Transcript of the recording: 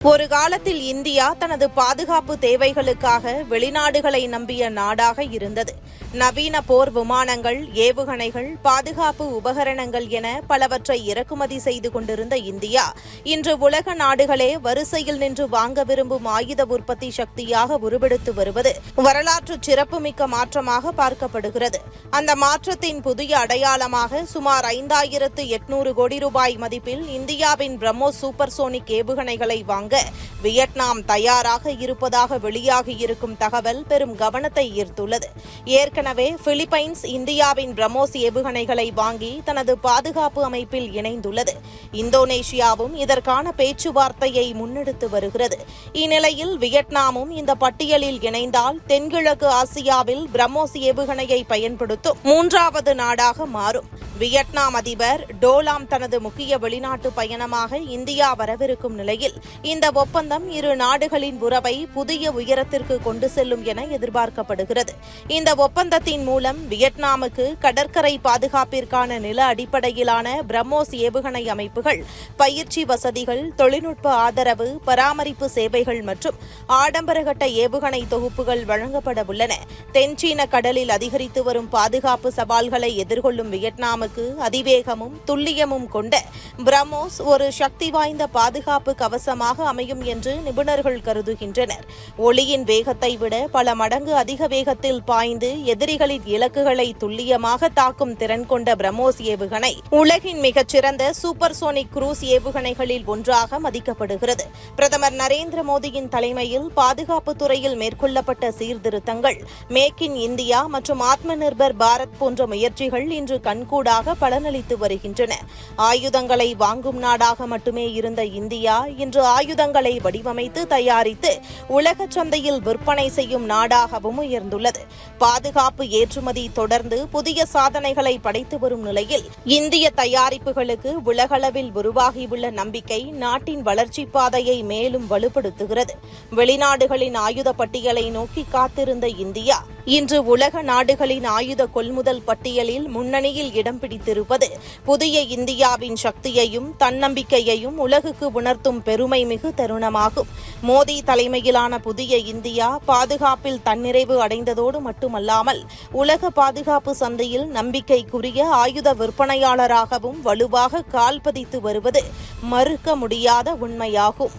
ஒரு காலத்தில் இந்தியா தனது பாதுகாப்பு தேவைகளுக்காக வெளிநாடுகளை நம்பிய நாடாக இருந்தது. நவீன போர் விமானங்கள், ஏவுகணைகள், பாதுகாப்பு உபகரணங்கள் என பலவற்றை இறக்குமதி செய்து கொண்டிருந்த இந்தியா இன்று உலக நாடுகளே வரிசையில் நின்று வாங்க விரும்பும் ஆயுத உற்பத்தி சக்தியாக உருவெடுத்து வருவது வரலாற்று சிறப்புமிக்க மாற்றமாக பார்க்கப்படுகிறது. அந்த மாற்றத்தின் புதிய அடையாளமாக சுமார் 5800 கோடி ரூபாய் மதிப்பில் இந்தியாவின் பிரம்மோஸ் சூப்பர்சோனிக் ஏவுகணைகளை வாங்க வியட்நாம் தயாராக இருப்பதாக வெளியாகியிருக்கும் தகவல் பெரும் கவனத்தை ஈர்த்துள்ளது. ஏற்கனவே பிலிப்பைன்ஸ் இந்தியாவின் பிரம்மோஸ் ஏவுகணைகளை வாங்கி தனது பாதுகாப்பு அமைப்பில் இணைந்துள்ளது. இந்தோனேஷியாவும் இதற்கான பேச்சுவார்த்தையை முன்னெடுத்து வருகிறது. இந்நிலையில் வியட்நாமும் இந்த பட்டியலில் இணைந்தால் தென்கிழக்கு ஆசியாவில் பிரம்மோஸ் ஏவுகணையை பயன்படுத்தும் 3வது நாடாக மாறும். வியட்நாம் அதிபர் டோலாம் தனது முக்கிய வெளிநாட்டு பயணமாக இந்தியா வரவிருக்கும் நிலையில் இந்த ஒப்பந்தம் இரு நாடுகளின் உறவை புதிய உயரத்திற்கு கொண்டு செல்லும் என எதிர்பார்க்கப்படுகிறது. இந்த ஒப்பந்தத்தின் மூலம் வியட்நாமுக்கு கடற்கரை பாதுகாப்பிற்கான நில அடிப்படையிலான பிரம்மோஸ் ஏவுகணை அமைப்புகள், பயிற்சி வசதிகள், தொழில்நுட்ப ஆதரவு, பராமரிப்பு சேவைகள் மற்றும் ஆடம்பரகட்ட ஏவுகணை தொகுப்புகள் வழங்கப்பட உள்ளன. தென்சீன கடலில் அதிகரித்து வரும் பாதுகாப்பு சவால்களை எதிர்கொள்ளும் வியட்நாமுக்கு அதிவேகமும் துல்லியமும் கொண்ட பிரம்மோஸ் ஒரு சக்தி வாய்ந்த பாதுகாப்பு கவசமாக அமையும் என்று நிபுணர்கள் கருதுகின்றனர். ஒளியின் வேகத்தை விட பல மடங்கு அதிக வேகத்தில் பாய்ந்து எதிரிகளின் இலக்குகளை துல்லியமாக தாக்கும் திறன் கொண்ட பிரம்மோஸ் ஏவுகணை உலகின் மிகச்சிறந்த சூப்பர்சோனிக் குரூஸ் ஏவுகணைகளில் ஒன்றாக மதிக்கப்படுகிறது. பிரதமர் நரேந்திர மோடியின் தலைமையில் பாதுகாப்பு துறையில் மேற்கொள்ளப்பட்ட சீர்திருத்தங்கள், மேக் இன் இந்தியா மற்றும் ஆத்ம நிர்பர் பாரத் போன்ற முயற்சிகள் இன்று கண்கூடாக பலனளித்து வருகின்றன. ஆயுதங்களை வாங்கும் நாடாக மட்டுமே இருந்த இந்தியா இன்று ஆயுதங்களை வடிவமைத்து தயாரித்து உலக சந்தையில் விற்பனை செய்யும் நாடாகவும் உயர்ந்துள்ளது. பாதுகாப்பு ஏற்றுமதி தொடர்ந்து புதிய சாதனைகளை படைத்து வரும் நிலையில் இந்திய தயாரிப்புகளுக்கு உலகளவில் உருவாகியுள்ள நம்பிக்கை நாட்டின் வளர்ச்சிப் பாதையை மேலும் வலுப்படுத்துகிறது. வெளிநாடுகளின் ஆயுத பட்டியலை நோக்கி காத்திருந்த இந்தியா இன்று உலக நாடுகளின் ஆயுத கொள்முதல் பட்டியலில் முன்னணியில் இடம் பிடித்திருப்பது புதிய இந்தியாவின் சக்தியையும் தன்னம்பிக்கையையும் உலகுக்கு உணர்த்தும் பெருமை மிகு தருணமாகும். மோடி தலைமையிலான புதிய இந்தியா பாதுகாப்பில் தன்னிறைவு அடைந்ததோடு மட்டுமல்லாமல் உலக பாதுகாப்பு சந்தையில் நம்பிக்கைக்குரிய ஆயுத விற்பனையாளராகவும் வலுவாக கால் பதித்து வருவது மறுக்க முடியாத உண்மையாகும்.